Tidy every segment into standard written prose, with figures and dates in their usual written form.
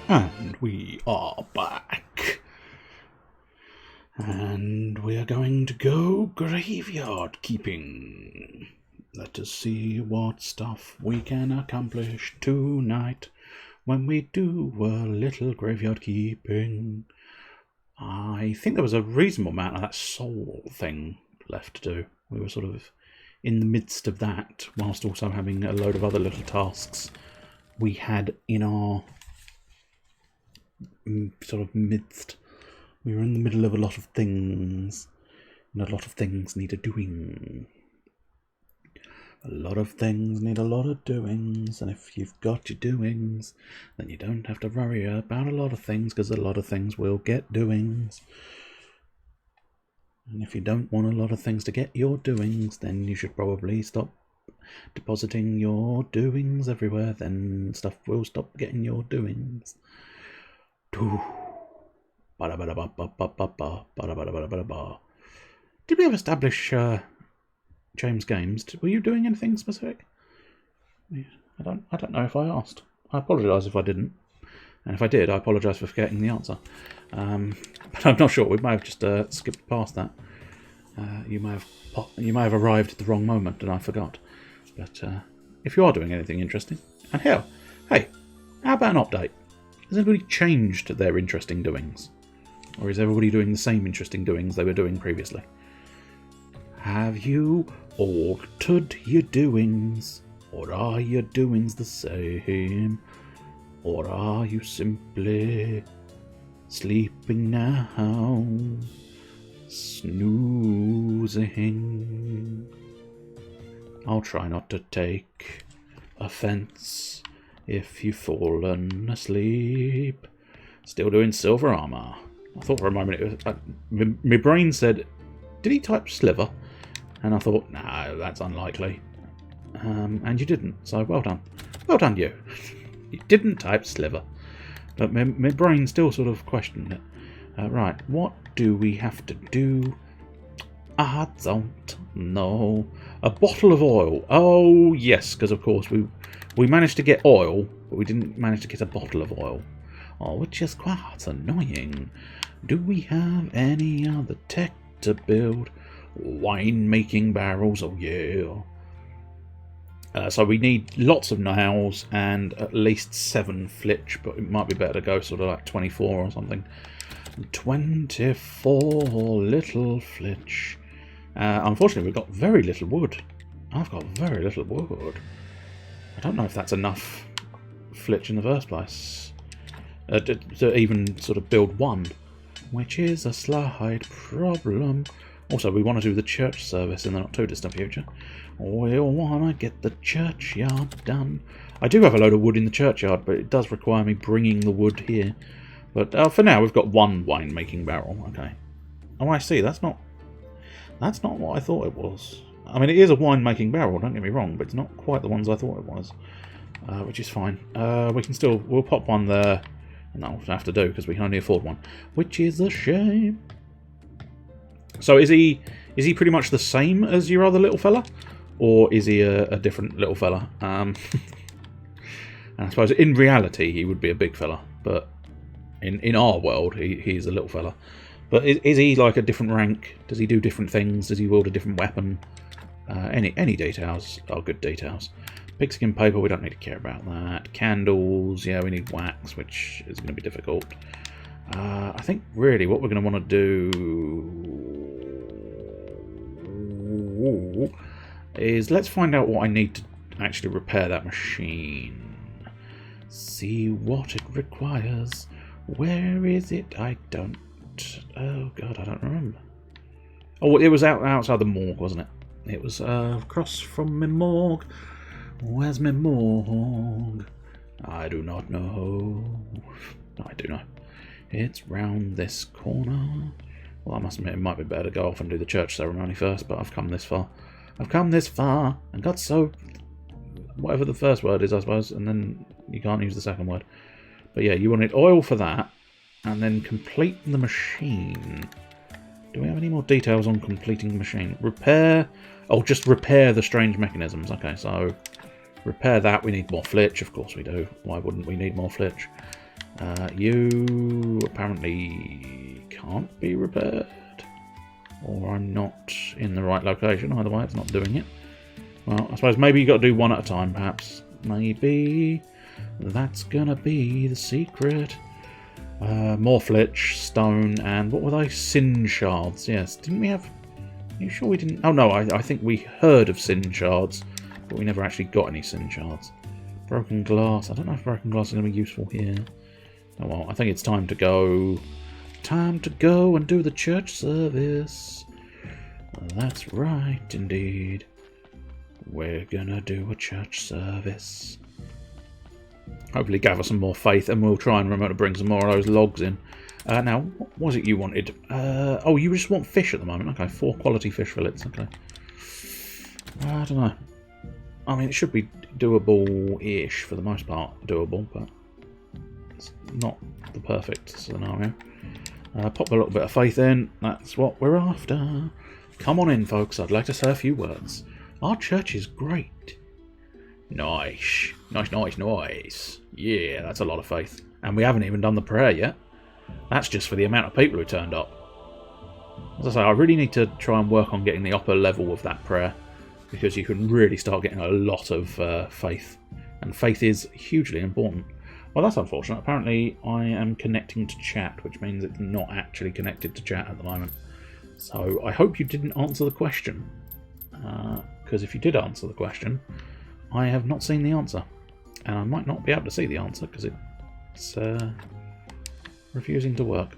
And we are back. And we are going to go graveyard keeping. Let us see what stuff we can accomplish tonight when we do a little graveyard keeping. I think there was a reasonable amount of that soul thing left to do. We were sort of in the midst of that, whilst also having a load of other little tasks we had in our sort of midst. We were in the middle of a lot of things, and a lot of things need a doing. A lot of things need a lot of doings, and if you've got your doings, then you don't have to worry about a lot of things, because a lot of things will get doings. And if you don't want a lot of things to get your doings, then you should probably stop depositing your doings everywhere, then stuff will stop getting your doings. Did we ever establish James Games? Were you doing anything specific? I don't know if I asked. I apologise if I didn't, and if I did, I apologise for forgetting the answer. But I'm not sure. We may have just skipped past that. You may have arrived at the wrong moment, and I forgot. But if you are doing anything interesting, and hell, hey, how about an update? Has anybody changed their interesting doings? Or is everybody doing the same interesting doings they were doing previously? Have you altered your doings? Or are your doings the same? Or are you simply sleeping now? Snoozing? I'll try not to take offence if you've fallen asleep. Still doing silver armour. I thought for a moment it was... my brain said, did he type sliver? And I thought, no, that's unlikely. And you didn't, so well done. Well done, you. You didn't type sliver. But my brain still sort of questioned it. Right, what do we have to do? I don't know. A bottle of oil. Oh, yes, because of course we managed to get oil, but we didn't manage to get a bottle of oil. Oh, which is quite annoying. Do we have any other tech to build wine-making barrels? Oh, yeah. So we need lots of nails and at least 7 flitch, but it might be better to go sort of like 24 or something. 24 little flitch. Unfortunately, we've got very little wood. I've got very little wood. I don't know if that's enough flitch in the first place to even sort of build one, which is a slight problem. Also, we want to do the church service in the not too distant future. We'll want to get the churchyard done. I do have a load of wood in the churchyard, but it does require me bringing the wood here. But for now, we've got one wine-making barrel. Okay. Oh, I see. That's not what I thought it was. I mean, it is a wine-making barrel, don't get me wrong, but it's not quite the ones I thought it was, which is fine. We'll pop one there, and that'll have to do, because we can only afford one, which is a shame. So is he pretty much the same as your other little fella, or is he a different little fella? And I suppose in reality he would be a big fella, but in our world he's a little fella. But is he like a different rank? Does he do different things? Does he wield a different weapon? Any details are good details. Pigskin paper, we don't need to care about that. Candles, yeah, we need wax, which is going to be difficult. I think really what we're going to want to do is let's find out what I need to actually repair that machine. See what it requires. Where is it? I don't... Oh god, I don't remember. Oh, it was outside the morgue, wasn't it? It was across from my morgue. Where's my morgue? I do not know. I do know. It's round this corner. Well, I must admit, it might be better to go off and do the church ceremony first, but I've come this far. I've come this far and got so... whatever the first word is, I suppose, and then you can't use the second word. But yeah, you wanted oil for that, and then complete the machine. Do we have any more details on completing the machine? Repair... oh, just repair the strange mechanisms. Okay, so repair that. We need more flitch. Of course we do. Why wouldn't we need more flitch? You apparently can't be repaired. Or I'm not in the right location. Either way, it's not doing it. Well, I suppose maybe you got to do one at a time, perhaps. Maybe that's gonna be the secret. More flitch, stone, and what were they? Sin shards. Yes, didn't we have... Are you sure we didn't... Oh no, I think we heard of sin shards, but we never actually got any sin shards. Broken glass. I don't know if broken glass is going to be useful here. Oh well, I think it's time to go. Time to go and do the church service. That's right, indeed. We're gonna do a church service. Hopefully gather some more faith, and we'll try and remember to bring some more of those logs in. Now, what was it you wanted? Oh, you just want fish at the moment. Okay, 4 quality fish fillets. Okay. I don't know. I mean, it should be doable-ish, for the most part. Doable, but it's not the perfect scenario. Pop a little bit of faith in. That's what we're after. Come on in, folks. I'd like to say a few words. Our church is great. Nice. Nice. Yeah, that's a lot of faith. And we haven't even done the prayer yet. That's just for the amount of people who turned up. As I say, I really need to try and work on getting the upper level of that prayer, because you can really start getting a lot of faith. And faith is hugely important. Well, that's unfortunate. Apparently, I am connecting to chat, which means it's not actually connected to chat at the moment. So I hope you didn't answer the question. Because if you did answer the question, I have not seen the answer. And I might not be able to see the answer because it's refusing to work.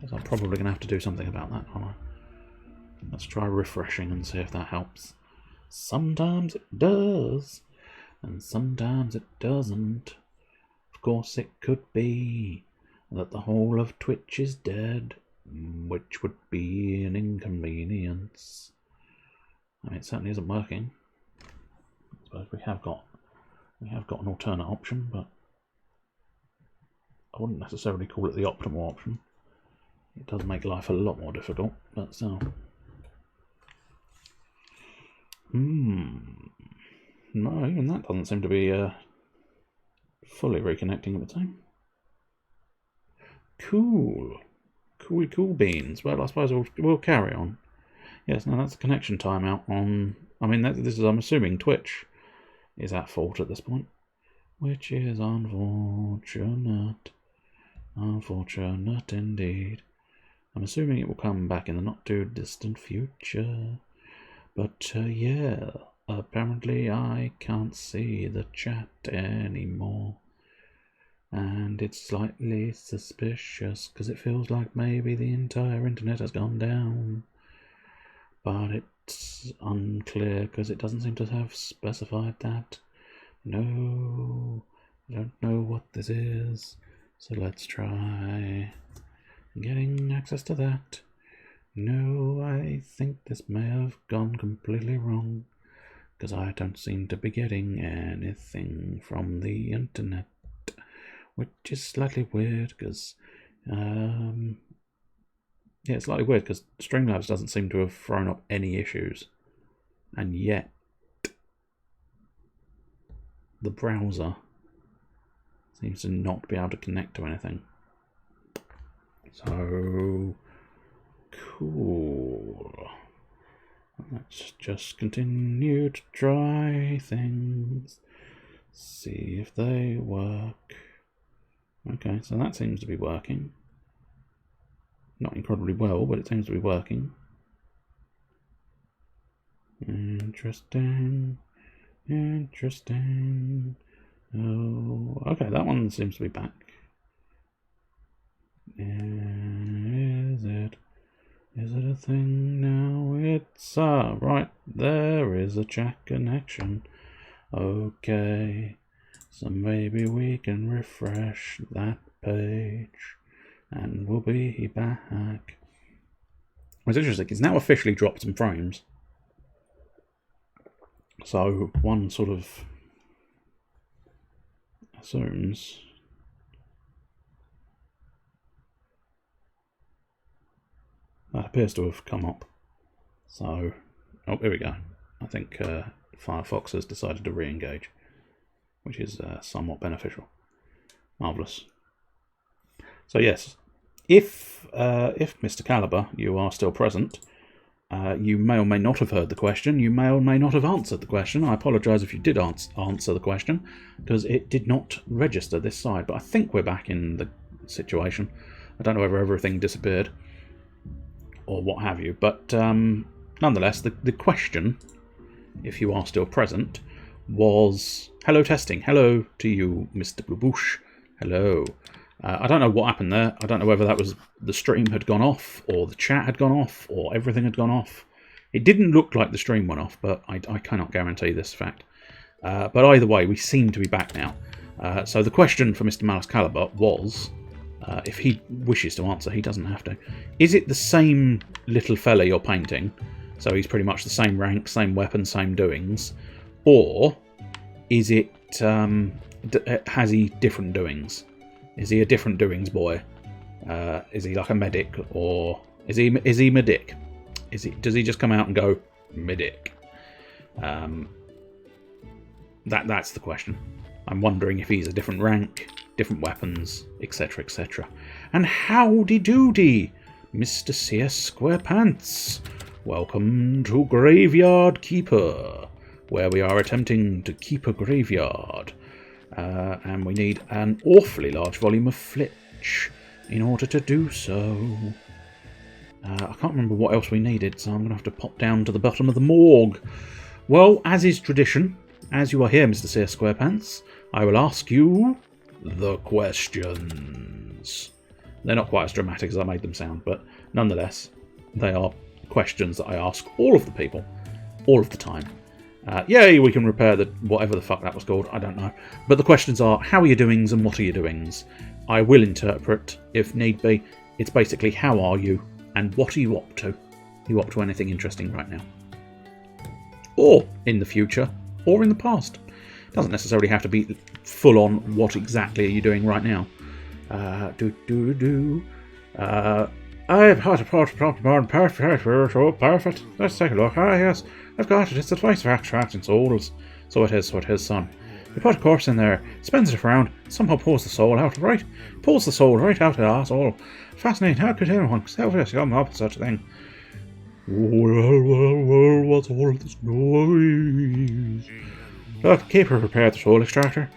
So I'm probably going to have to do something about that, aren't I? Let's try refreshing and see if that helps. Sometimes it does, and sometimes it doesn't. Of course, it could be that the whole of Twitch is dead, which would be an inconvenience. I mean, it certainly isn't working. I suppose we have got an alternate option, but I wouldn't necessarily call it the optimal option. It does make life a lot more difficult, but still. No, even that doesn't seem to be fully reconnecting at the time. Cool beans. Well, I suppose we'll carry on. Yes, now that's a connection timeout on... I mean, this is, I'm assuming Twitch is at fault at this point, which is unfortunate. Unfortunate indeed. I'm assuming it will come back in the not too distant future. But yeah, apparently I can't see the chat anymore. And it's slightly suspicious because it feels like maybe the entire internet has gone down. But it's unclear because it doesn't seem to have specified that. No, I don't know what this is. So let's try getting access to that. No, I think this may have gone completely wrong, because I don't seem to be getting anything from the internet, which is slightly weird, because, yeah, it's slightly weird, because Streamlabs doesn't seem to have thrown up any issues, and yet the browser seems to not be able to connect to anything. So... cool. Let's just continue to try things. See if they work. Okay, so that seems to be working. Not incredibly well, but it seems to be working. Interesting. Interesting. Oh, okay, that one seems to be back. Is it a thing now? It's right, there is a chat connection. Okay, so maybe we can refresh that page and we'll be back. What's interesting, it's now officially dropped some frames. So one sort of assumes that appears to have come up. So, oh, here we go. I think Firefox has decided to re-engage. which is somewhat beneficial. Marvellous. So yes, if Mr. Caliber, you are still present, you may or may not have heard the question. You may or may not have answered the question. I apologise if you did answer the question, because it did not register this side. But I think we're back in the situation. I don't know whether everything disappeared or what have you. But nonetheless, the question, if you are still present, was hello testing. Hello to you, Mr. Baboosh. Hello. I don't know what happened there. I don't know whether that was the stream had gone off or the chat had gone off or everything had gone off. It didn't look like the stream went off, but I cannot guarantee this fact. But either way, we seem to be back now. So the question for Mr. Malice Caliber was, if he wishes to answer, he doesn't have to. Is it the same little fella you're painting? So he's pretty much the same rank, same weapon, same doings. Or is it, has he different doings? Is he a different doings boy? Is he like a medic, or is he medic? Does he just come out and go medic? That's the question. I'm wondering if he's a different rank, different weapons, etc., etc. And howdy doody, Mr. CS Squarepants. Welcome to Graveyard Keeper, where we are attempting to keep a graveyard. And we need an awfully large volume of flitch in order to do so. I can't remember what else we needed, so I'm going to have to pop down to the bottom of the morgue. Well, as is tradition, as you are here, Mr. CS Squarepants, I will ask you the questions. They're not quite as dramatic as I made them sound, but nonetheless, they are questions that I ask all of the people, all of the time. Yay, we can repair whatever the fuck that was called, I don't know. But the questions are, how are your doings and what are your doings? I will interpret, if need be. It's basically, how are you and what are you up to? Are you up to anything interesting right now? Or in the future, or in the past. Doesn't necessarily have to be full on, what exactly are you doing right now? I've had a perfect. Let's take a look. Ah, yes, I've got it. It's the device for extracting souls. So it is, son. You put a corpse in there, spins it around, somehow pulls the soul out, right? Pulls the soul right out of the asshole. Fascinating. How could anyone selfish come up with such a thing? Well, what's all this noise? Look, Keeper prepared the soul extractor.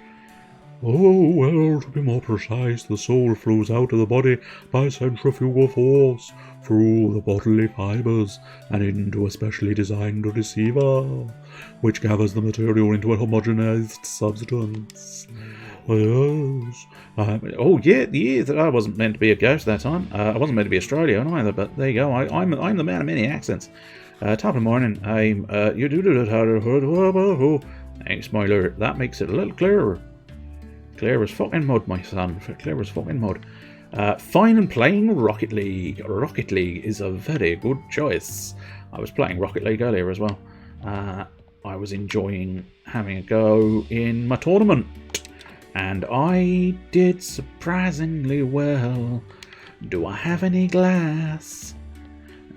Oh, well, to be more precise, the soul flows out of the body by centrifugal force through the bodily fibres and into a specially designed receiver, which gathers the material into a homogenized substance. Yes. Oh, yeah, I wasn't meant to be a ghost that time. I wasn't meant to be Australian either, but there you go. I'm the man of many accents. Top of the morning, I'm, thanks, Smiler. That makes it a little clearer. Clear as fucking mud, my son. Clear as fucking mud. Fine and playing Rocket League. Rocket League is a very good choice. I was playing Rocket League earlier as well. I was enjoying having a go in my tournament. And I did surprisingly well. Do I have any glass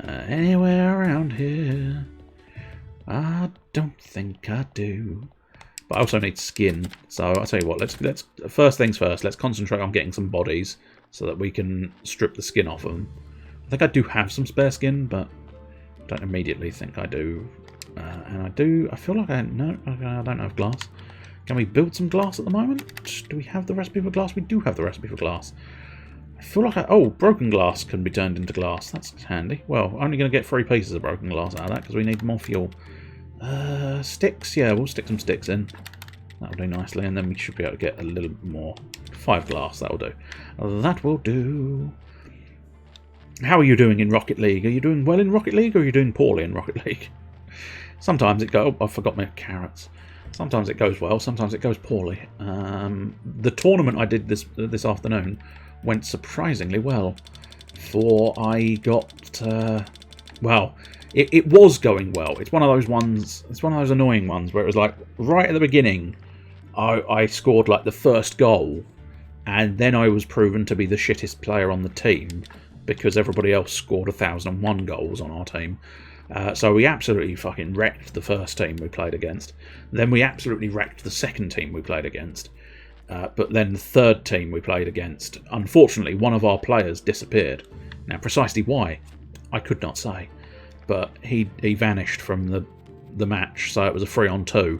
anywhere around here? I don't think I do. But I also need skin, so I'll tell you what, let's first things first, let's concentrate on getting some bodies so that we can strip the skin off them. I think I do have some spare skin, but I don't immediately think I do. And I feel like I don't have glass. Can we build some glass at the moment? Do we have the recipe for glass? We do have the recipe for glass. I feel like broken glass can be turned into glass. That's handy. Well, only going to get 3 pieces of broken glass out of that because we need more fuel. Sticks, yeah, we'll stick some sticks in. That'll do nicely, and then we should be able to get a little bit more. 5 glass, that'll do. That will do. How are you doing in Rocket League? Are you doing well in Rocket League, or are you doing poorly in Rocket League? Sometimes it goes... Oh, I forgot my carrots. Sometimes it goes well, sometimes it goes poorly. The tournament I did this afternoon went surprisingly well. For I got... well... It was going well. It's one of those ones. It's one of those annoying ones where it was like right at the beginning, I scored like the first goal, and then I was proven to be the shittest player on the team, because everybody else scored 1,001 goals on our team. So we absolutely fucking wrecked the first team we played against. Then we absolutely wrecked the second team we played against. But then the third team we played against, unfortunately, one of our players disappeared. Now, precisely why, I could not say. But he vanished from the match, so it was a 3-on-2.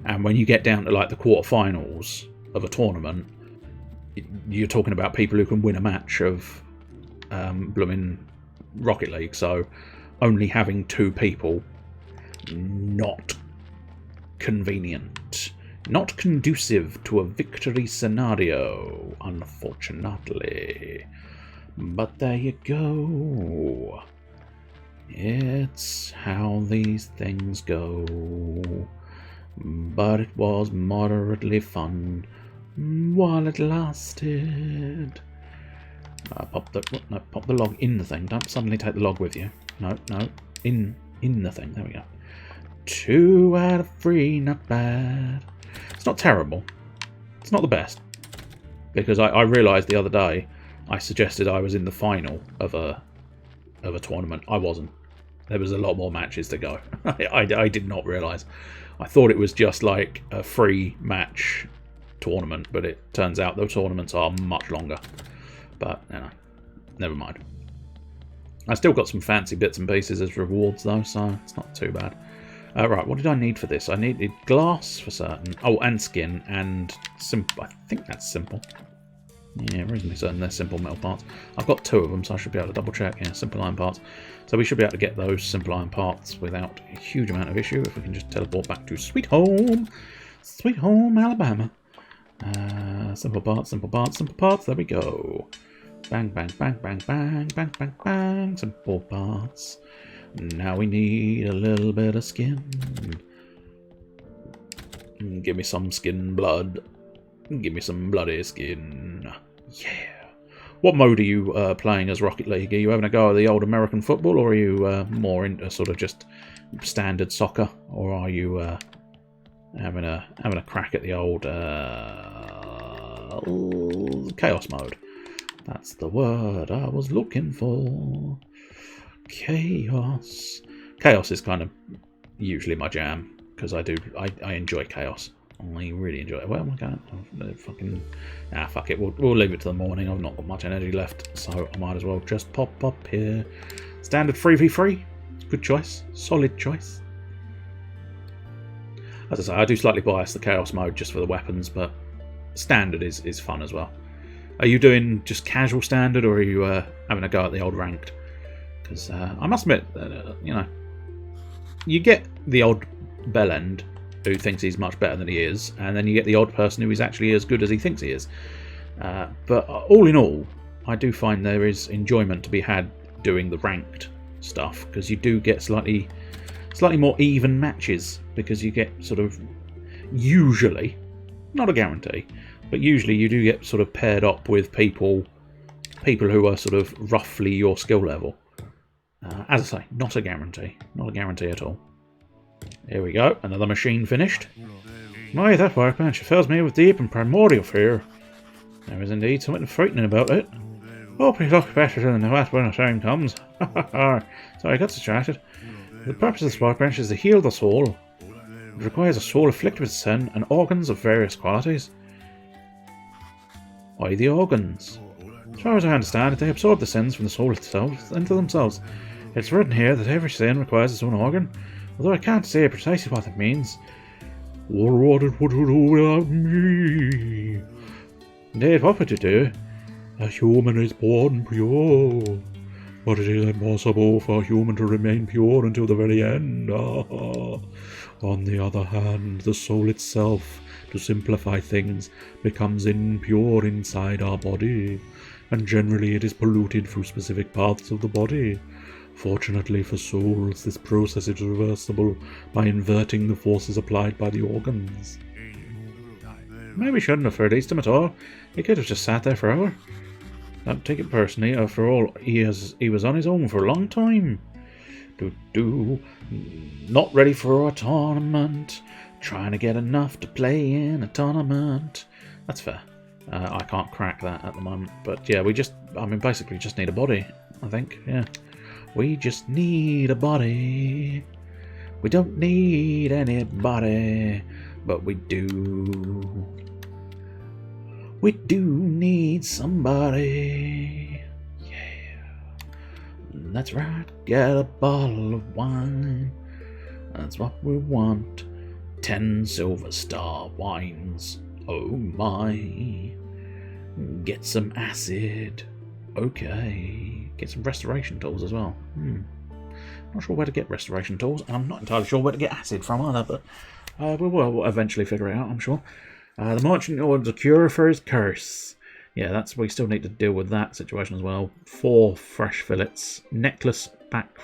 And when you get down to like the quarterfinals of a tournament, you're talking about people who can win a match of blooming Rocket League. So only having 2 people, not convenient. Not conducive to a victory scenario, unfortunately. But there you go. It's how these things go. But it was moderately fun while it lasted. Pop the log in the thing. Don't suddenly take the log with you. No. In the thing. There we go. 2 out of 3, not bad. It's not terrible. It's not the best. Because I realised the other day I suggested I was in the final of a tournament. I wasn't. There was a lot more matches to go. I did not realise. I thought it was just like a free match tournament, but it turns out the tournaments are much longer. But, you know, never mind. I still got some fancy bits and pieces as rewards, though, so it's not too bad. Right, what did I need for this? I needed glass for certain. Oh, and skin, and simple. I think that's simple. Yeah, reasonably certain they're simple metal parts. I've got 2 of them, so I should be able to double check. Yeah, simple iron parts. So we should be able to get those simple iron parts without a huge amount of issue if we can just teleport back to Sweet Home. Sweet Home, Alabama. Simple parts, simple parts, simple parts. There we go. Bang, bang, bang, bang, bang, bang, bang, bang. Simple parts. Now we need a little bit of skin. Give me some skin blood. Give me some bloody skin. Yeah. What mode are you playing as Rocket League? Are you having a go at the old American football, or are you more into sort of just standard soccer, or are you having a crack at the old chaos mode? That's the word I was looking for. Chaos. Chaos is kind of usually my jam because I enjoy chaos. I really enjoy it. Well, I can't. Fucking. Fuck it. We'll leave it to the morning. I've not got much energy left, so I might as well just pop up here. Standard 3v3. Good choice. Solid choice. As I say, I do slightly bias the chaos mode just for the weapons, but standard is fun as well. Are you doing just casual standard, or are you having a go at the old ranked? Because I must admit, you know, you get the odd bellend who thinks he's much better than he is, and then you get the odd person who is actually as good as he thinks he is. But all in all, I do find there is enjoyment to be had doing the ranked stuff, because you do get slightly more even matches, because you get sort of, usually, not a guarantee, but usually you do get sort of paired up with people who are sort of roughly your skill level. As I say, not a guarantee at all. Here we go, another machine finished. My, that workbench fills me with deep and primordial fear. There is indeed something frightening about it. Hope we look better than that when the time comes. Sorry, I got distracted. The purpose of this workbench is to heal the soul. It requires a soul afflicted with sin and organs of various qualities. Why the organs? As far as I understand it, they absorb the sins from the soul itself into themselves. It's written here that every sin requires its own organ, although I can't say precisely what that means. What would you do without me? Indeed, what would you do? A human is born pure, but it is impossible for a human to remain pure until the very end. On the other hand, the soul itself, to simplify things, becomes impure inside our body, and generally it is polluted through specific parts of the body. Fortunately for souls, this process is reversible by inverting the forces applied by the organs. Maybe we shouldn't have released him at all. He could have just sat there forever. Don't take it personally. After all, he was on his own for a long time. Not ready for a tournament. Trying to get enough to play in a tournament. That's fair. I can't crack that at the moment. But yeah, we basically just need a body. I think. Yeah. We just need a body. We don't need anybody, but we do. We do need somebody. Yeah. That's right. Get a bottle of wine. That's what we want. 10 Silver Star wines. Oh my. Get some acid. Okay. Get some restoration tools as well. Not sure where to get restoration tools, and I'm not entirely sure where to get acid from either, but we'll eventually figure it out, I'm sure. The merchant orders a cure for his curse. Yeah, we still need to deal with that situation as well. 4 fresh fillets. Necklace back.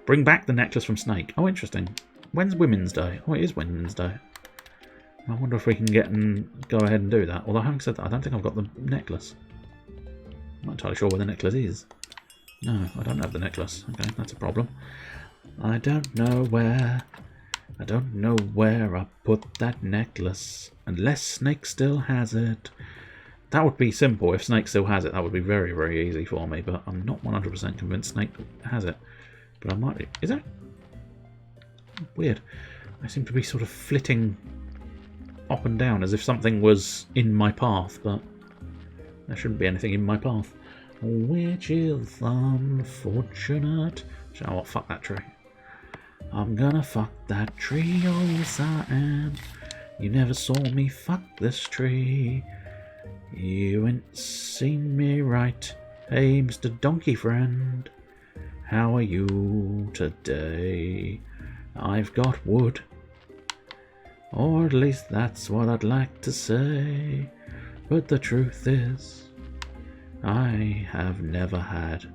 Bring back the necklace from Snake. Oh, interesting. When's Women's Day? Oh, it is Women's Day. I wonder if we can go ahead and do that. Although, having said that, I don't think I've got the necklace. I'm not entirely sure where the necklace is. No, I don't have the necklace. Okay, that's a problem. I don't know where I put that necklace. Unless Snake still has it. That would be simple. If Snake still has it, that would be very, very easy for me. But I'm not 100% convinced Snake has it. But I might be. Is it? Weird. I seem to be sort of flitting up and down as if something was in my path. But there shouldn't be anything in my path. Which is unfortunate. You know what? Fuck that tree. I'm gonna fuck that tree. Oh, yes, I am. You never saw me fuck this tree. You ain't seen me right. Hey, Mr. Donkey Friend. How are you today? I've got wood. Or at least that's what I'd like to say. But the truth is, I have never had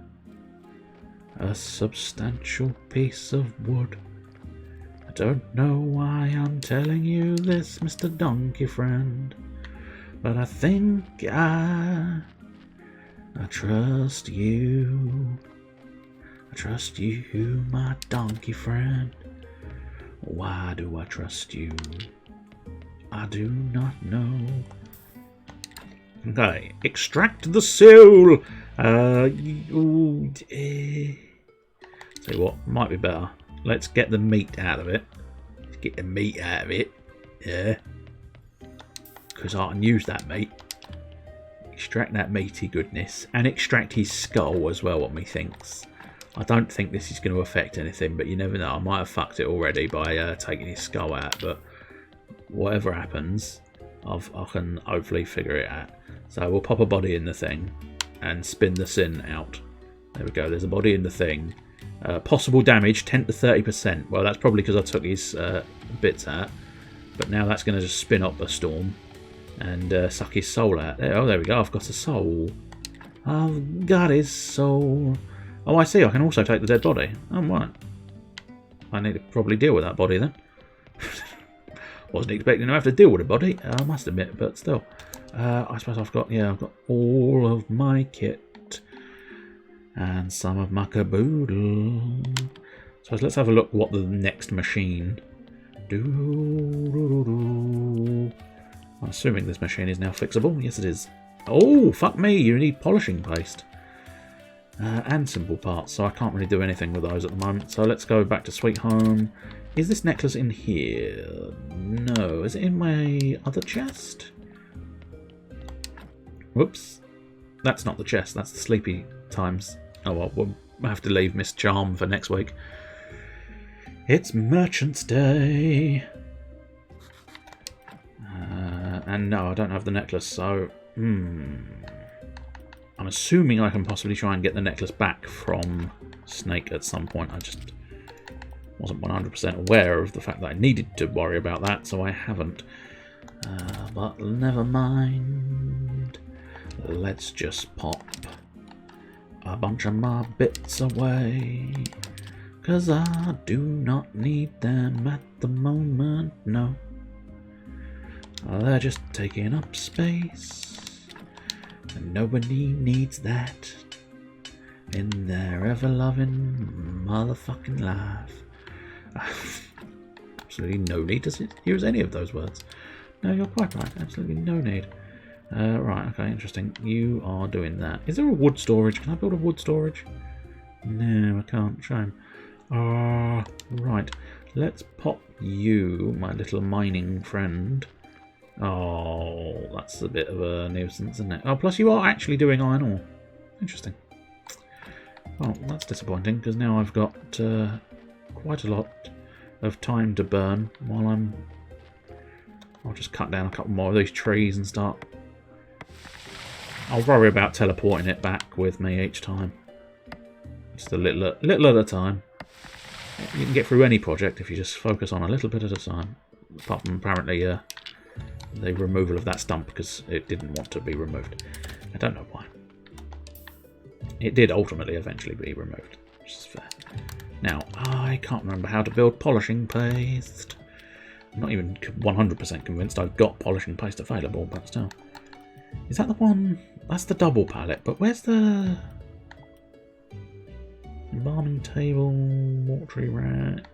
a substantial piece of wood. I don't know why I'm telling you this, Mr. Donkey Friend, but I think I trust you. I trust you, my donkey friend. Why do I trust you? I do not know. Okay, extract the soul. Tell you what, might be better. Let's get the meat out of it. Let's get the meat out of it. Yeah. Because I can use that meat. Extract that meaty goodness. And extract his skull as well, what me thinks. I don't think this is going to affect anything, but you never know. I might have fucked it already by taking his skull out, but whatever happens, I can hopefully figure it out. So we'll pop a body in the thing and spin the sin out. There we go, there's a body in the thing. Possible damage, 10 to 30%. Well, that's probably because I took his bits out. But now that's going to just spin up a storm and suck his soul out. Oh, there we go, I've got a soul. I've got his soul. Oh, I see, I can also take the dead body. Oh, right. I need to probably deal with that body then. Wasn't expecting to have to deal with a body, I must admit, but still. I suppose I've got all of my kit. And some of my caboodle. So let's have a look what the next machine. I'm assuming this machine is now fixable. Yes, it is. Oh, fuck me, you need polishing paste. And simple parts, so I can't really do anything with those at the moment. So let's go back to Sweet Home. Is this necklace in here? No. Is it in my other chest? Whoops. That's not the chest, that's the sleepy times. Oh well, we'll have to leave Miss Charm for next week. It's Merchant's Day. And no, I don't have the necklace, so... I'm assuming I can possibly try and get the necklace back from Snake at some point. I just wasn't 100% aware of the fact that I needed to worry about that, so I haven't. But never mind. Let's just pop a bunch of my bits away. 'Cause I do not need them at the moment, no. They're just taking up space. And nobody needs that in their ever-loving motherfucking life. Absolutely no need to use any of those words. No, you're quite right. Absolutely no need. Right, okay, interesting. You are doing that. Is there a wood storage? Can I build a wood storage? No, I can't. Shame. Right. Let's pop you, my little mining friend. Oh, that's a bit of a nuisance, isn't it? Oh, plus you are actually doing iron ore. Interesting. Well, that's disappointing, because now I've got quite a lot of time to burn while I'll just cut down a couple more of these trees and start... I'll worry about teleporting it back with me each time. Just a little at a time. You can get through any project if you just focus on a little bit at a time. Apart from apparently the removal of that stump, because it didn't want to be removed. I don't know why. It did ultimately eventually be removed, which is fair. Now, I can't remember how to build polishing paste. I'm not even 100% convinced I've got polishing paste available, but still. Is that the one? That's the double pallet, but where's the embalming table, mortuary rack,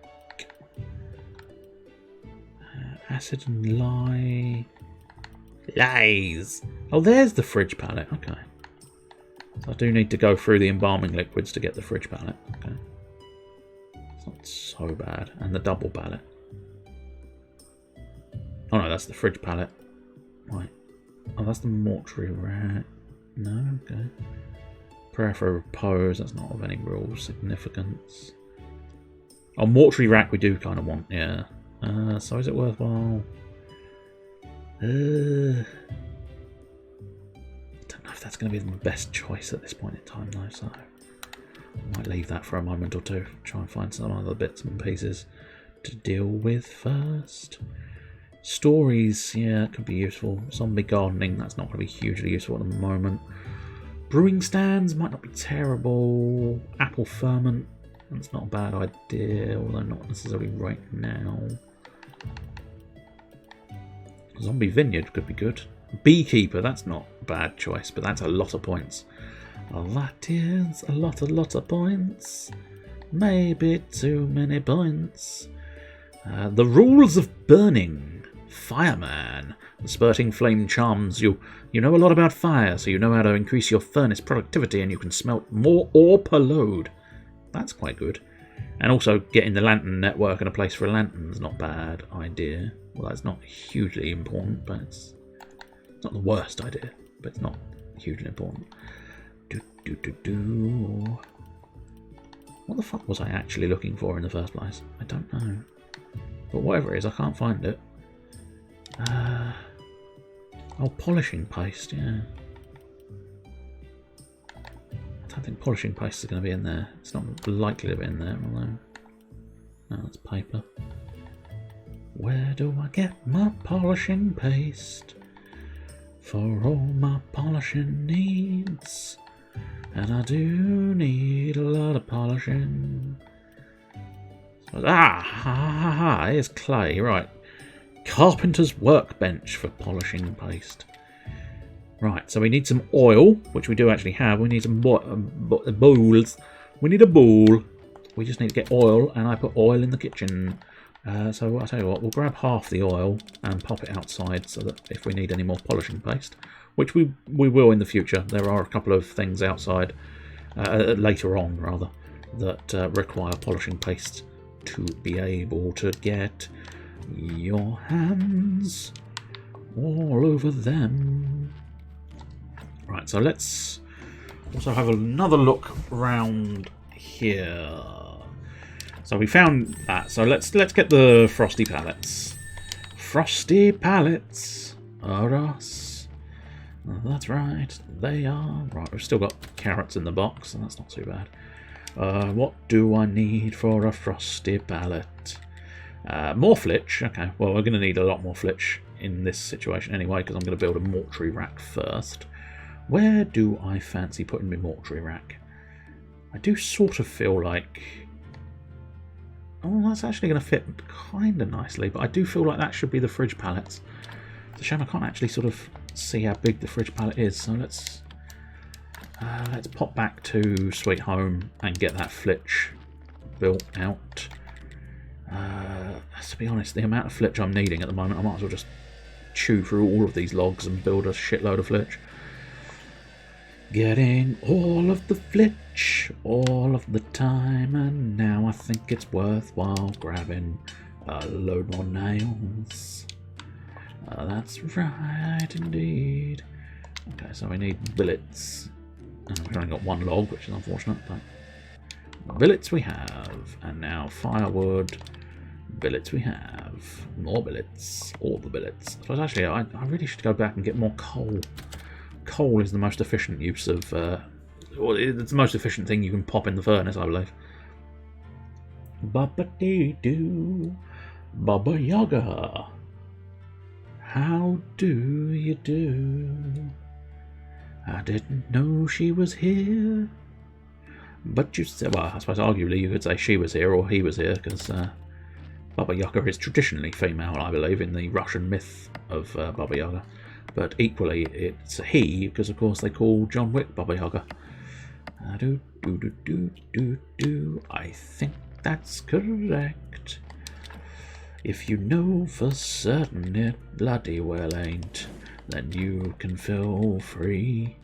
acid and lye, lies. Oh, there's the fridge pallet. Okay, so I do need to go through the embalming liquids to get the fridge pallet. Okay, it's not so bad. And the double pallet. Oh no, that's the fridge pallet. Right. Oh, that's the mortuary rack. No, okay. Prayer for repose, that's not of any real significance. Oh, mortuary rack we do kind of want, yeah. So is it worthwhile? I don't know if that's going to be the best choice at this point in time though, so I might leave that for a moment or two. Try and find some other bits and pieces to deal with first. Stories, yeah, it could be useful. Zombie gardening, that's not going to be hugely useful at the moment. Brewing stands might not be terrible. Apple ferment, that's not a bad idea, although not necessarily right now. Zombie vineyard could be good. Beekeeper, that's not a bad choice, but that's a lot of points. That is a lot of points. Maybe too many points. The rules of burning. Fireman. The spurting flame charms you. You know a lot about fire, so you know how to increase your furnace productivity and you can smelt more ore per load. That's quite good. And also getting the lantern network and a place for a lantern is not a bad idea. Well, that's not hugely important, but it's not the worst idea, but it's not hugely important. What the fuck was I actually looking for in the first place? I don't know. But whatever it is, I can't find it. Oh, polishing paste, yeah. I don't think polishing paste is going to be in there. It's not likely to be in there, although... No, that's paper. Where do I get my polishing paste? For all my polishing needs. And I do need a lot of polishing. Here's clay, right. Carpenter's workbench for polishing paste. Right, so we need some oil, which we do actually have. We need some bowls. We need a bowl. We just need to get oil, and I put oil in the kitchen. So I'll tell you what, we'll grab half the oil and pop it outside so that if we need any more polishing paste, which we will in the future. There are a couple of things outside, later on rather, that require polishing paste to be able to get your hands all over them. Right, so let's also have another look around here. So we found that. So let's get the frosty pallets. Frosty pallets are us. Oh, that's right, they are. Right, we've still got carrots in the box, and that's not too bad. What do I need for a frosty pallet? More flitch. Okay, well, we're going to need a lot more flitch in this situation anyway, because I'm going to build a mortuary rack first. Where do I fancy putting my mortuary rack? I do sort of feel like... Oh, that's actually going to fit kind of nicely, but I do feel like that should be the fridge pallets. It's a shame I can't actually sort of see how big the fridge pallet is, so let's pop back to Sweet Home and get that flitch built out. To be honest, the amount of flitch I'm needing at the moment, I might as well just chew through all of these logs and build a shitload of flitch. Getting all of the flitch, all of the time, and now I think it's worthwhile grabbing a load more nails. That's right, indeed. Okay, so we need billets. We've only got one log, which is unfortunate, but billets we have, and now firewood. Billets we have, more billets, all the billets. So actually, I really should go back and get more coal. Coal is the most efficient use of, well, it's the most efficient thing you can pop in the furnace, I believe. Baba-dee-doo, Baba Yaga. How do you do? I didn't know she was here. But you said, well, I suppose arguably you could say she was here or he was here, because Baba Yaga is traditionally female, I believe, in the Russian myth of Baba Yaga. But equally, it's a he, because of course they call John Wick Baba Yaga. I think that's correct. If you know for certain it bloody well ain't, then you can feel free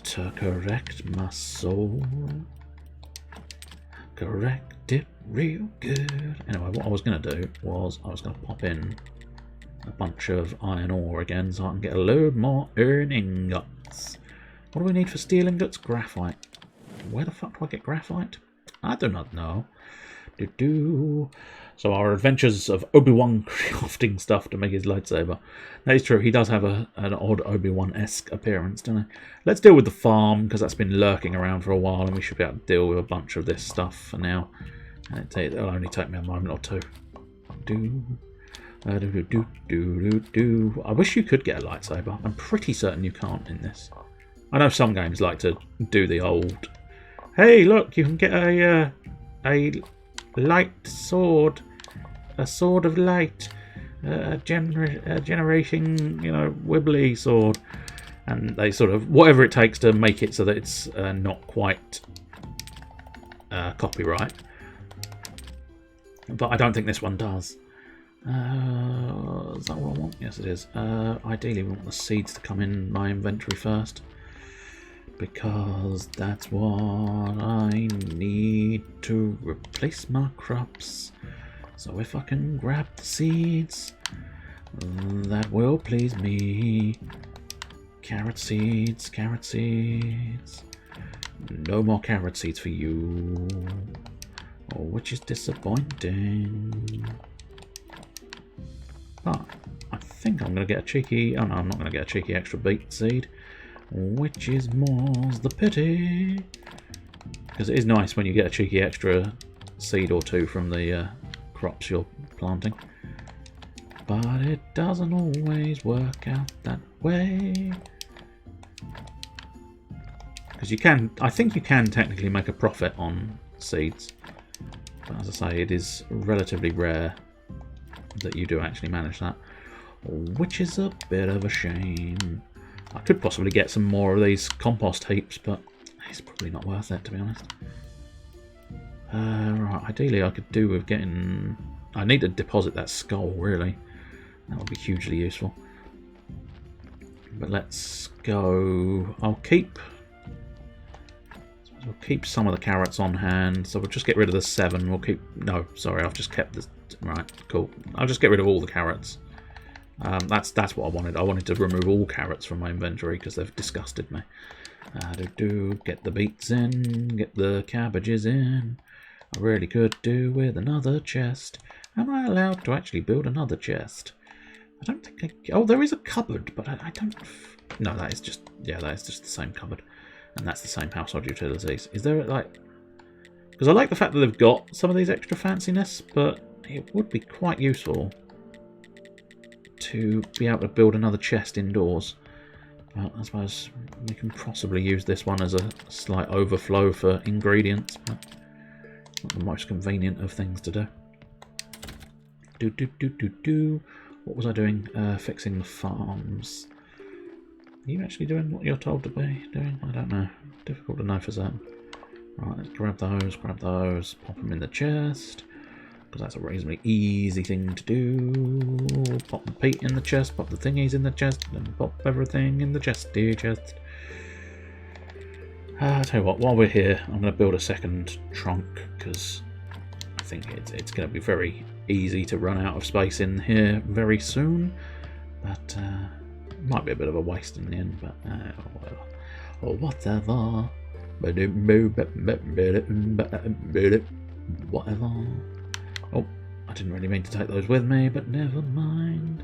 to correct my soul. Correct it real good. Anyway, what I was going to do was I was going to pop in a bunch of iron ore again so I can get a load more iron ingots. What do we need for steel ingots? Graphite. Where the fuck do I get graphite? I do not know. So our adventures of Obi-Wan crafting stuff to make his lightsaber. That is true. He does have an odd Obi-Wan-esque appearance, doesn't he? Let's deal with the farm, because that's been lurking around for a while, and we should be able to deal with a bunch of this stuff for now. And it'll only take me a moment or two. I wish you could get a lightsaber. I'm pretty certain you can't in this. I know some games like to do the old, hey, look, you can get a light sword, a sword of light, a generating, you know, wibbly sword, and they sort of whatever it takes to make it so that it's not quite copyright. But I don't think this one does. Is that what I want? Yes, it is. Ideally, we want the seeds to come in my inventory first, because that's what I need to replace my crops. So if I can grab the seeds, that will please me. Carrot seeds, carrot seeds. No more carrot seeds for you, which is disappointing. But I think I'm going to get a cheeky... Oh no, I'm not going to get a cheeky extra beet seed, which is more's the pity. Because it is nice when you get a cheeky extra seed or two from the crops you're planting. But it doesn't always work out that way. Because you can... I think you can technically make a profit on seeds. But as I say, it is relatively rare that you do actually manage that, which is a bit of a shame. I could possibly get some more of these compost heaps, but it's probably not worth it, to be honest. Right, ideally I could do with getting... I need to deposit that skull, really. That would be hugely useful. But let's go... I'll keep some of the carrots on hand, so we'll just get rid of the 7. We'll keep... No, sorry, I've just kept the... Right, cool. I'll just get rid of all the carrots. That's what I wanted. I wanted to remove all carrots from my inventory because they've disgusted me. Get the beets in, get the cabbages in. I really could do with another chest. Am I allowed to actually build another chest? I don't think I... Oh, there is a cupboard, but I don't... No, that is just... Yeah, that is just the same cupboard. And that's the same household utilities. Is there, like... Because I like the fact that they've got some of these extra fanciness, but it would be quite useful to be able to build another chest indoors. But I suppose we can possibly use this one as a slight overflow for ingredients, but not the most convenient of things to do. What was I doing? Fixing the farms. Are you actually doing what you're told to be doing? I don't know. Difficult to know for certain. Right, let's grab those, pop them in the chest, because that's a reasonably easy thing to do. Pop the peat in the chest, pop the thingies in the chest, and pop everything in the chesty chest. I'll tell you what, while we're here, I'm going to build a second trunk, because I think it's going to be very easy to run out of space in here very soon. But might be a bit of a waste in the end, but whatever. Whatever. Oh, I didn't really mean to take those with me, but never mind.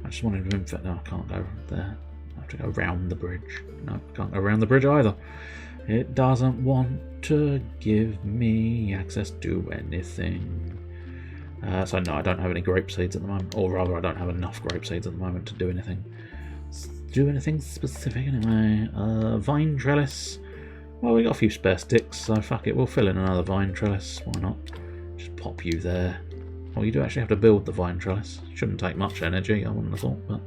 I just wanted to infect. No, I can't go there. I have to go round the bridge. No, I can't go around the bridge either. It doesn't want to give me access to anything. So no, I don't have any grape seeds at the moment, or rather, I don't have enough grape seeds at the moment to do anything. Specific anyway. Vine trellis. Well, we got a few spare sticks, so fuck it, we'll fill in another vine trellis. Why not? Just pop you there. Well, you do actually have to build the vine trellis. Shouldn't take much energy, I wouldn't have thought, but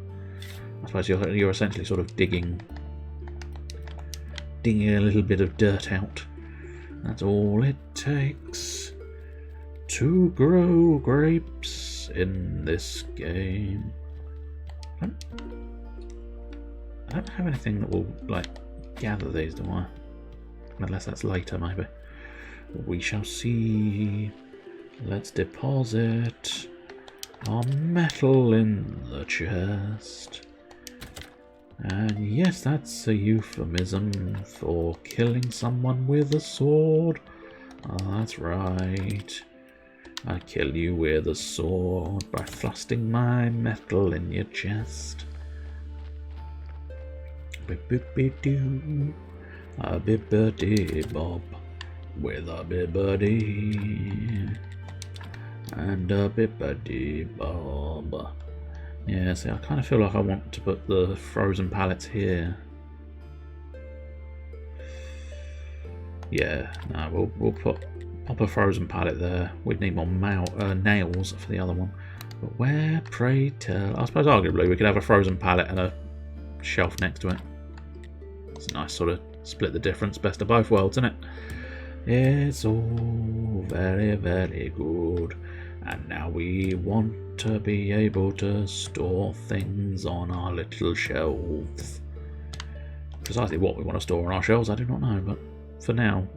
I suppose you're essentially sort of digging a little bit of dirt out. That's all it takes to grow grapes in this game. I don't have anything that will, like, gather these, do I? Unless that's later, maybe. We shall see. Let's deposit our metal in the chest. And yes, that's a euphemism for killing someone with a sword. Oh, that's right. I kill you with a sword by thrusting my metal in your chest. Bip-bip-bip-doo. A bibbidi-bob with a bibbidi and a bibbidi-bob. Yeah, see, I kind of feel like I want to put the frozen pallets here. Yeah, no, we'll pop a frozen pallet there. We'd need more nails for the other one. But where, pray tell? I suppose arguably we could have a frozen pallet and a shelf next to it. It's a nice sort of split the difference, best of both worlds, isn't it? It's all very, very good. And now we want to be able to store things on our little shelves. Precisely what we want to store on our shelves, I do not know, but for now,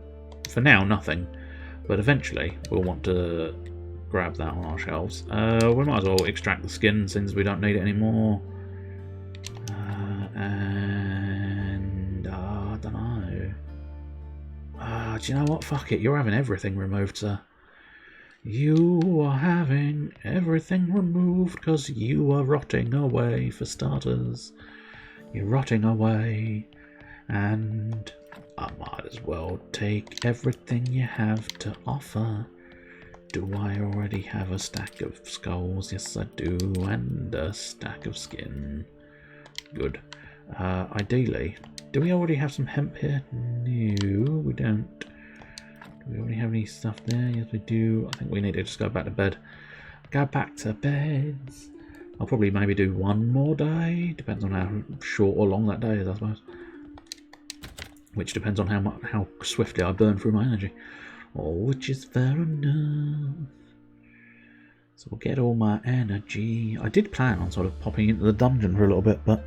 nothing. But eventually, we'll want to grab that on our shelves. We might as well extract the skin since we don't need it anymore. And I don't know. Do you know what? Fuck it. You're having everything removed, sir. You are having everything removed because you are rotting away, for starters. You're rotting away. And I might as well take everything you have to offer. Do I already have a stack of skulls? Yes, I do. And a stack of skin. Good. Ideally, do we already have some hemp here? No, we don't. Do we already have any stuff there? Yes, we do. I think we need to just go back to bed. Go back to bed. I'll probably maybe do one more day. Depends on how short or long that day is, I suppose. Which depends on how swiftly I burn through my energy. Oh, which is fair enough. So we'll get all my energy. I did plan on sort of popping into the dungeon for a little bit, but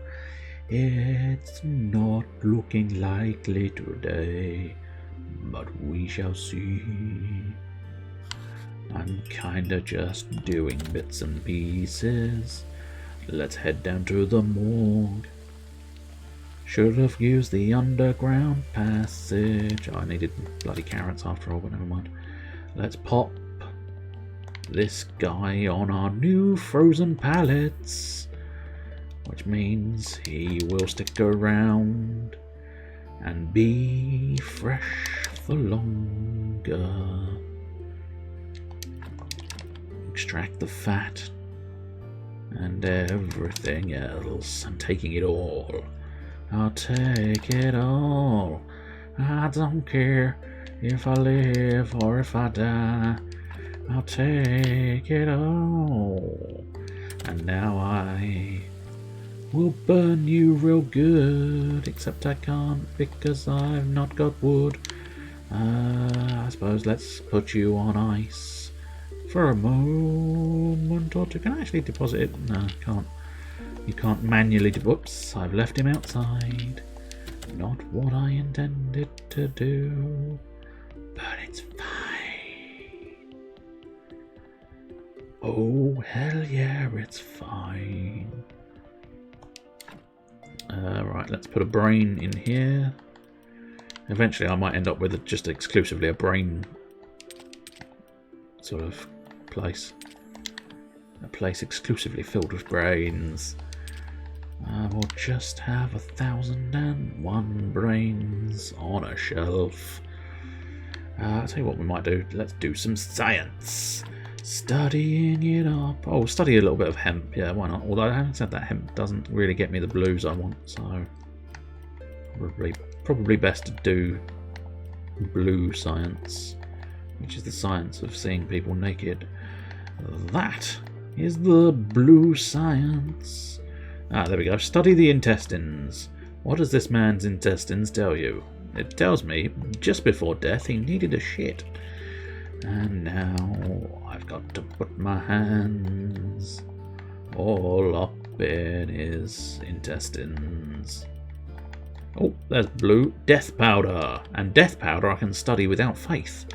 it's not looking likely today. But we shall see. I'm kinda just doing bits and pieces. Let's head down to the morgue. Should have used the underground passage. Oh, I needed bloody carrots after all, but never mind. Let's pop this guy on our new frozen pallets, which means he will stick around and be fresh for longer. Extract the fat and everything else. I'm taking it all. I'll take it all. I don't care if I live or if I die. I'll take it all. And now I will burn you real good. Except I can't because I've not got wood. I suppose let's put you on ice for a moment or two. Can I actually deposit it? No, I can't. You can't manually. Whoops, I've left him outside. not what I intended to do, but it's fine. Oh, hell yeah, it's fine. Right, let's put a brain in here. Eventually I might end up with just exclusively a brain sort of place. A place exclusively filled with brains. I will just have 1,001 brains on a shelf. I'll tell you what we might do. Let's do some science. Studying it up. Oh, study a little bit of hemp. Yeah, why not? Although I haven't said that hemp doesn't really get me the blues I want, so probably best to do blue science, which is the science of seeing people naked. That is the blue science. Ah, there we go. Study the intestines. What does this man's intestines tell you? It tells me just before death he needed a shit. And now I've got to put my hands all up in his intestines. Oh, there's blue death powder. And death powder I can study without faith,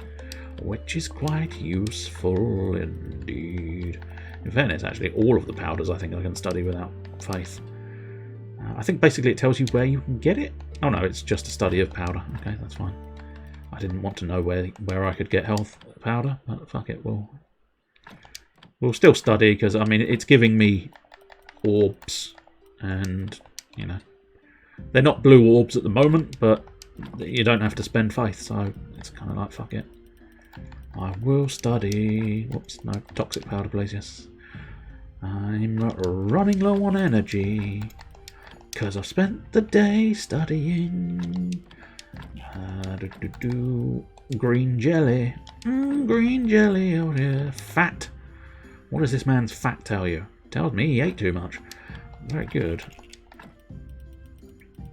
which is quite useful indeed. In fairness, actually, all of the powders I think I can study without faith. I think basically it tells you where you can get it. Oh no, it's just a study of powder. Okay, that's fine. I didn't want to know where I could get health powder, but fuck it, we'll still study, because I mean it's giving me orbs, and you know they're not blue orbs at the moment, but you don't have to spend faith, so it's kind of like fuck it. I will study. Whoops, no toxic powder, please. Yes, I'm running low on energy because I've spent the day studying. Green jelly. Green jelly over here. Fat. What does this man's fat tell you? Tells me he ate too much. Very good.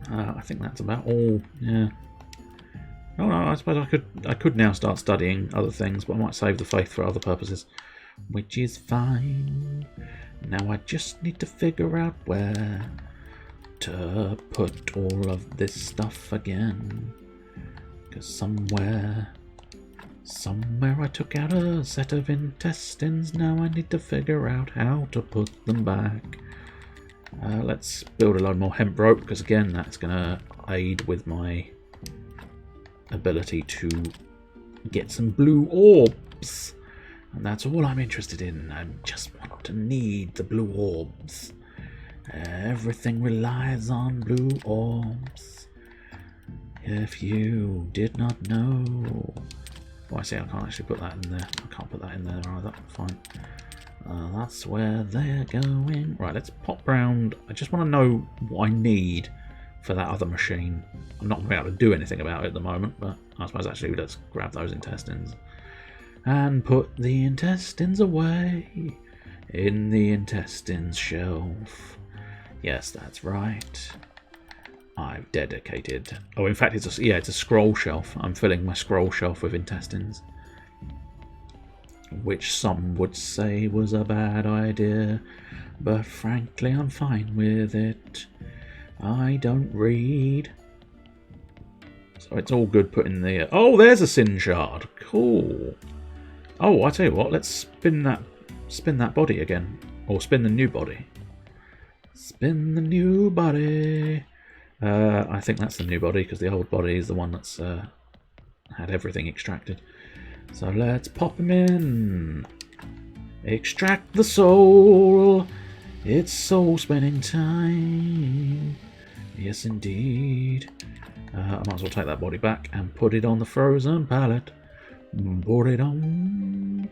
I think that's about all. Yeah. Oh no, I suppose I could now start studying other things, but I might save the faith for other purposes, which is fine. Now I just need to figure out where to put all of this stuff again. Because somewhere I took out a set of intestines. Now I need to figure out how to put them back. Let's build a load more hemp rope, because again that's going to aid with my ability to get some blue orbs. And that's all I'm interested in. I just want to need the blue orbs. Everything relies on blue orbs. If you did not know... Oh, I see, I can't actually put that in there. I can't put that in there either. Fine. That's where they're going. Right, let's pop round. I just want to know what I need for that other machine. I'm not going to be able to do anything about it at the moment, but I suppose actually let's grab those intestines and put the intestines away in the intestines shelf. Yes, that's right. I've dedicated... Oh, in fact, it's a scroll shelf. I'm filling my scroll shelf with intestines, which some would say was a bad idea, but frankly, I'm fine with it. I don't read, so it's all good putting the... Oh, there's a sin shard. Cool. Oh, I tell you what. Let's spin that body again, or spin the new body. Spin the new body. I think that's the new body, because the old body is the one that's had everything extracted. So let's pop him in. Extract the soul. It's soul spinning time. Yes, indeed. I might as well take that body back and put it on the frozen pallet. Put it on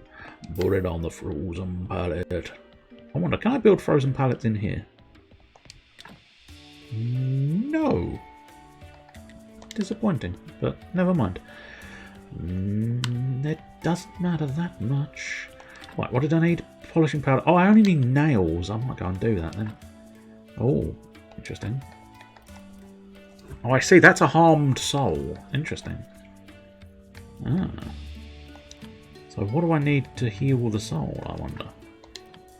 the frozen pallet. I wonder, can I build frozen pallets in here? No. Disappointing, but never mind. It doesn't matter that much. Right, what did I need? Polishing powder. Oh, I only need nails. I might go and do that then. Oh, interesting. Oh, I see. That's a harmed soul. Interesting. Ah. So what do I need to heal the soul, I wonder?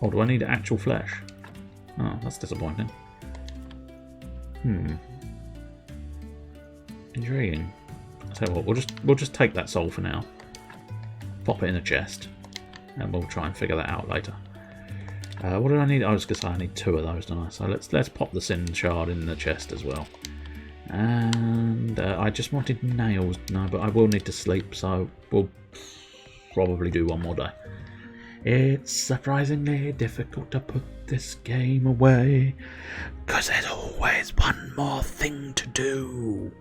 Oh, do I need actual flesh? Oh, that's disappointing. Intriguing. I'll tell you what, we'll just take that soul for now. Pop it in a chest. And we'll try and figure that out later. What did I need? I was going to say I need 2 of those, don't I? So let's pop the sin shard in the chest as well. And I just wanted nails. No, but I will need to sleep, so we'll probably do one more day. It's surprisingly difficult to put this game away, 'cause there's always one more thing to do.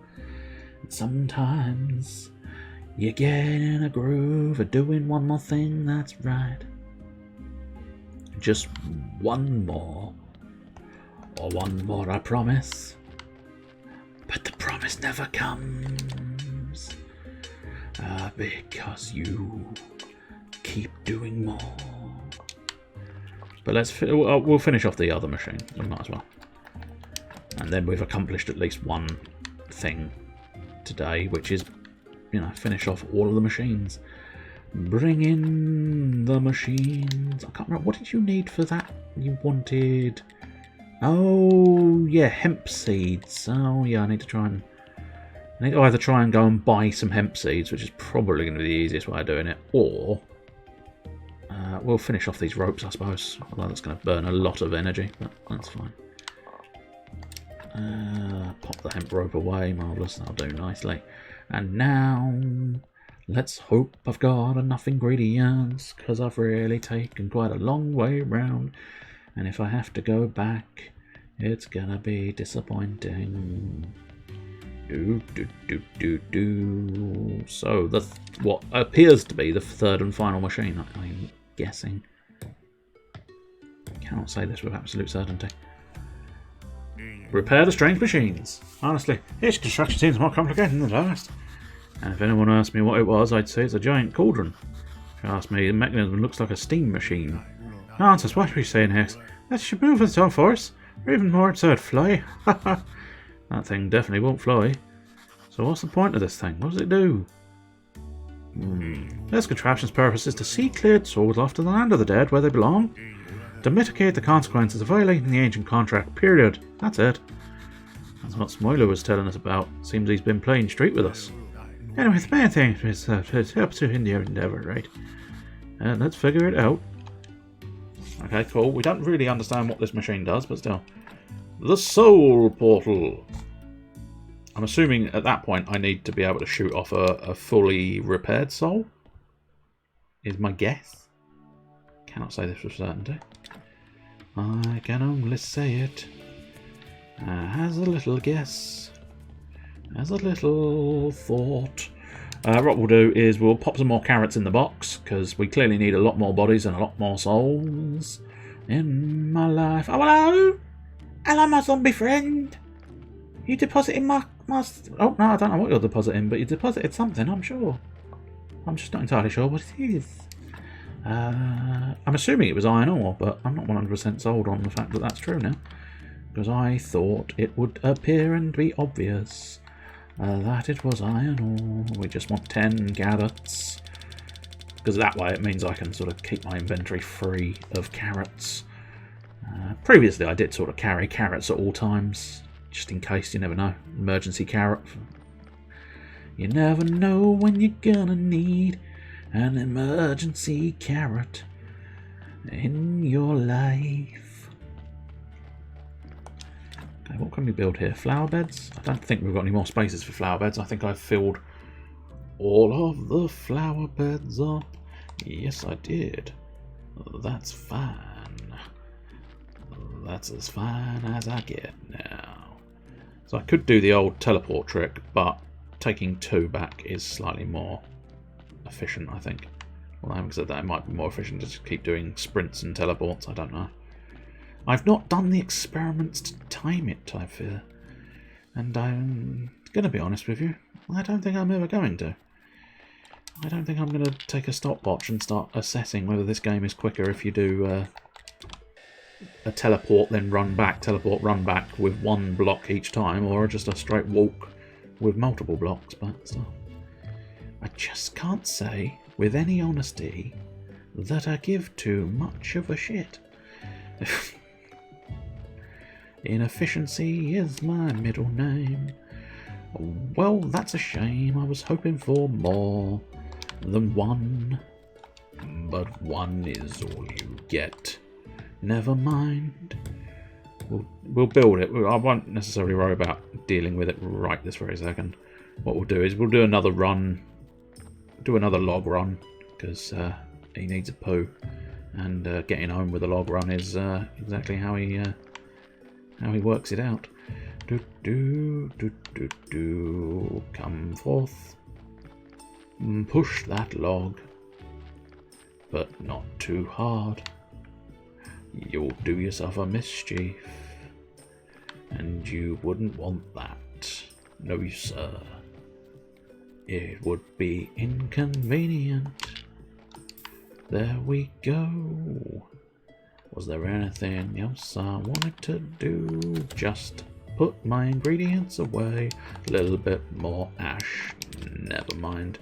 And sometimes you get in a groove of doing one more thing that's right. Just one more. Or one more, I promise. But the promise never comes. Because you keep doing more. But we'll finish off the other machine. We might as well. And then we've accomplished at least one thing today, which is, you know, finish off all of the machines. Bring in the machines. I can't remember. What did you need for that? You wanted... Oh, yeah, hemp seeds. Oh, yeah, I need to either try and go and buy some hemp seeds, which is probably going to be the easiest way of doing it, or we'll finish off these ropes, I suppose. Although that's going to burn a lot of energy, but that's fine. Pop the hemp rope away. Marvellous. That'll do nicely. And now... let's hope I've got enough ingredients, because I've really taken quite a long way round. And if I have to go back, it's gonna be disappointing. So, what appears to be the 3rd and final machine, I'm guessing. Cannot say this with absolute certainty. Repair the strange machines. Honestly, each construction seems more complicated than the last. And if anyone asked me what it was, I'd say it's a giant cauldron. If you ask me, the mechanism looks like a steam machine. Nonsense, what are we saying, Hex? That should move its own force. Or even more, so it'd fly. That thing definitely won't fly. So what's the point of this thing? What does it do? This contraption's purpose is to see cleared souls off to the land of the dead where they belong. To mitigate the consequences of violating the ancient contract, period. That's it. That's what Smoiler was telling us about. Seems he's been playing street with us. Anyway, the main thing is to help to in the endeavour, right? And let's figure it out. Okay, cool. We don't really understand what this machine does, but still. The Soul Portal. I'm assuming at that point I need to be able to shoot off a fully repaired soul. Is my guess. Cannot say this with certainty. I can only say it as a little guess. As a little thought. What we'll do is we'll pop some more carrots in the box, because we clearly need a lot more bodies and a lot more souls in my life. Oh, hello! Hello, my zombie friend! You depositing my... Oh, no, I don't know what you're depositing, but you deposited something, I'm sure. I'm just not entirely sure what it is. I'm assuming it was iron ore, but I'm not 100% sold on the fact that that's true now. Because I thought it would appear and be obvious that it was iron ore. We just want 10 carrots. Because that way it means I can sort of keep my inventory free of carrots. Previously I did sort of carry carrots at all times. Just in case, you never know. Emergency carrot. You never know when you're gonna need an emergency carrot in your life. Okay, what can we build here? Flower beds? I don't think we've got any more spaces for flower beds. I think I've filled all of the flower beds up. Yes, I did. That's fine. That's as fine as I get now. So I could do the old teleport trick, but taking 2 back is slightly more efficient, I think. Well, I haven't said that. It might be more efficient to just keep doing sprints and teleports. I don't know. I've not done the experiments to time it, I fear. And I'm going to be honest with you. I don't think I'm ever going to. I don't think I'm going to take a stopwatch and start assessing whether this game is quicker if you do a teleport, then run back, teleport, run back with 1 block each time, or just a straight walk with multiple blocks. But still, I just can't say with any honesty that I give too much of a shit. Inefficiency is my middle name. Well, that's a shame. I was hoping for more than one. But one is all you get. Never mind. We'll build it. I won't necessarily worry about dealing with it right this very second. What we'll do is we'll do another run. Do another log run. Because he needs a poo. And getting home with a log run is exactly how he works it out. Come forth. Push that log. But not too hard. You'll do yourself a mischief. And you wouldn't want that. No, sir. It would be inconvenient. There we go. Was there anything else I wanted to do? Just put my ingredients away. A little bit more ash. Never mind.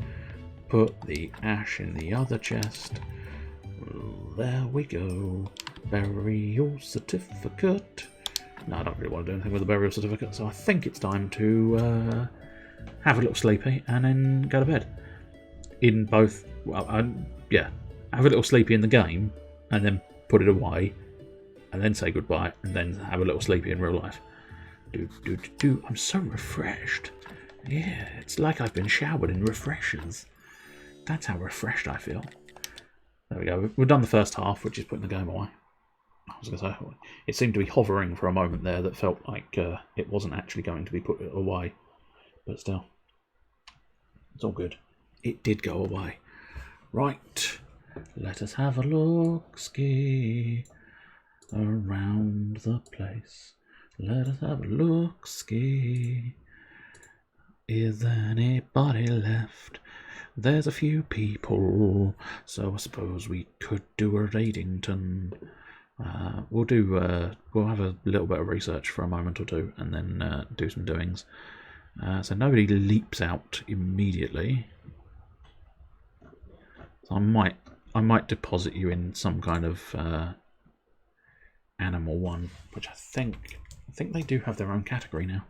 Put the ash in the other chest. There we go. Burial certificate. No, I don't really want to do anything with the burial certificate, so I think it's time to have a little sleepy and then go to bed. In both, well, yeah, have a little sleepy in the game and then put it away and then say goodbye and then have a little sleepy in real life. I'm so refreshed. Yeah, it's like I've been showered in refreshers. That's how refreshed I feel. There we go. We've done the first half, which is putting the game away. I was going to say, it seemed to be hovering for a moment there that felt like it wasn't actually going to be put away. But still, it's all good. It did go away. Right, let us have a look-ski around the place. Let us have a look-ski. Is anybody left? There's a few people, so I suppose we could do a Raidington. We'll have a little bit of research for a moment or two, and then do some doings. So nobody leaps out immediately. So I might deposit you in some kind of animal one, which I think they do have their own category now.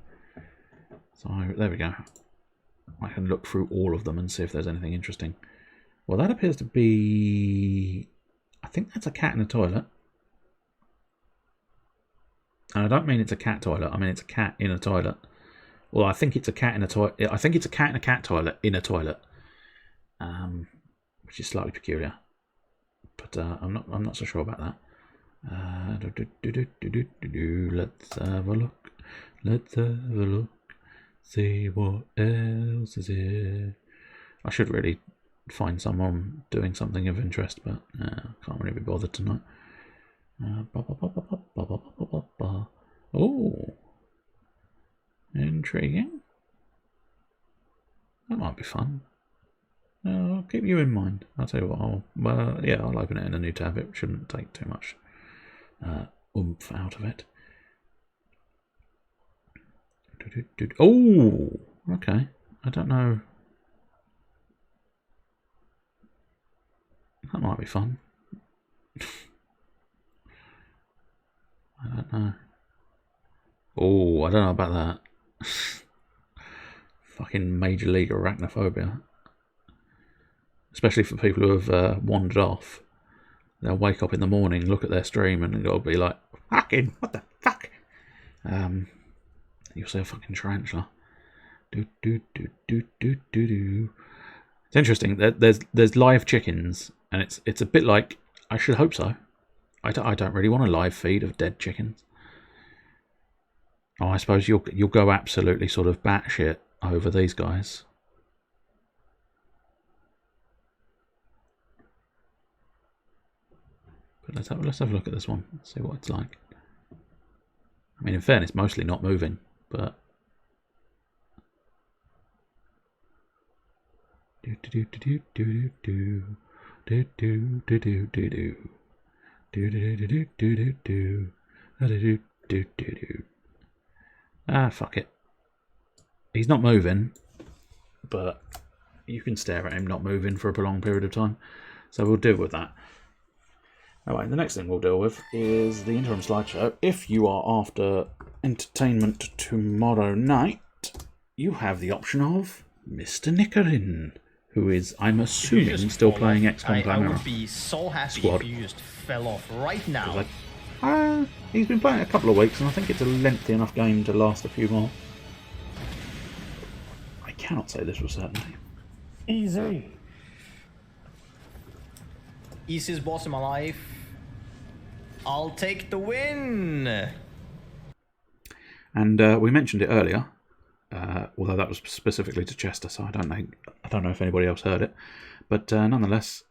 So there we go. I can look through all of them and see if there's anything interesting. Well, that appears to be... I think that's a cat in a toilet. And I don't mean it's a cat toilet. I mean it's a cat in a toilet. Well, I think it's a cat in a toilet. I think it's a cat in a cat toilet in a toilet, which is slightly peculiar. But I'm not so sure about that. Let's have a look. Let's have a look. See what else is here. I should really find someone doing something of interest, but can't really be bothered tonight. Oh, intriguing. That might be fun. I'll keep you in mind. I'll tell you what. I'll open it in a new tab. It shouldn't take too much oomph out of it. Oh, okay. I don't know. That might be fun. I don't know. Oh, I don't know about that. Fucking major league arachnophobia. Especially for people who have wandered off. They'll wake up in the morning, look at their stream, and they'll be like, fucking, what the fuck? You'll see a fucking tarantula. It's interesting. There's live chickens, and it's a bit like, I should hope so. I don't really want a live feed of dead chickens. Oh, I suppose you'll go absolutely sort of batshit over these guys. But let's have a look at this one. See what it's like. I mean, in fairness, mostly not moving, but fuck it. He's not moving, but you can stare at him not moving for a prolonged period of time. So we'll deal with that. Alright, the next thing we'll deal with is the interim slideshow. If you are after entertainment tomorrow night, you have the option of Mr. Nickerin, who is, I'm assuming, still playing XCOM Chimera. I would be so happy if you just fell off right now. He's been playing it a couple of weeks, and I think it's a lengthy enough game to last a few more. I cannot say this with certainty. Easy. Easiest boss in my life. I'll take the win. And we mentioned it earlier, although that was specifically to Chester, so I don't know if anybody else heard it. But nonetheless,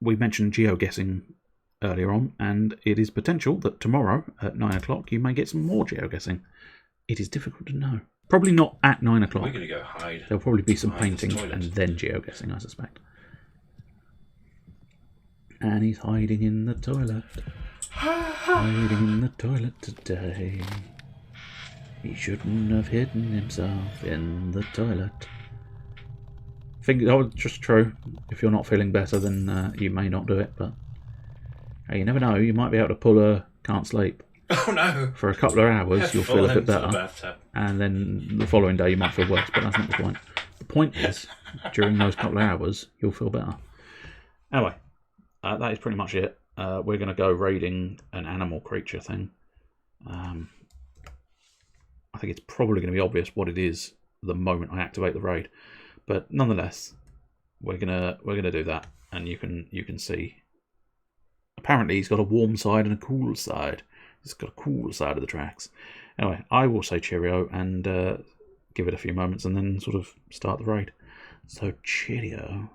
we mentioned geoguessing earlier on, and it is potential that tomorrow at 9 o'clock you may get some more geoguessing. It is difficult to know. Probably not at 9 o'clock. We're going to go hide. There'll probably be some painting and then geoguessing, I suspect. And he's hiding in the toilet. Hiding in the toilet today. He shouldn't have hidden himself in the toilet. Just true. If you're not feeling better, then you may not do it, but hey, you never know. You might be able to pull a can't sleep. Oh no! For a couple of hours, you'll feel a bit better. And then the following day, you might feel worse, but that's not the point. The point is, during those couple of hours, you'll feel better. Anyway, that is pretty much it. We're going to go raiding an animal creature thing. I think it's probably going to be obvious what it is the moment I activate the raid, but nonetheless, we're gonna do that, and you can see. Apparently, he's got a warm side and a cool side. He's got a cool side of the tracks. Anyway, I will say cheerio and give it a few moments, and then sort of start the raid. So cheerio.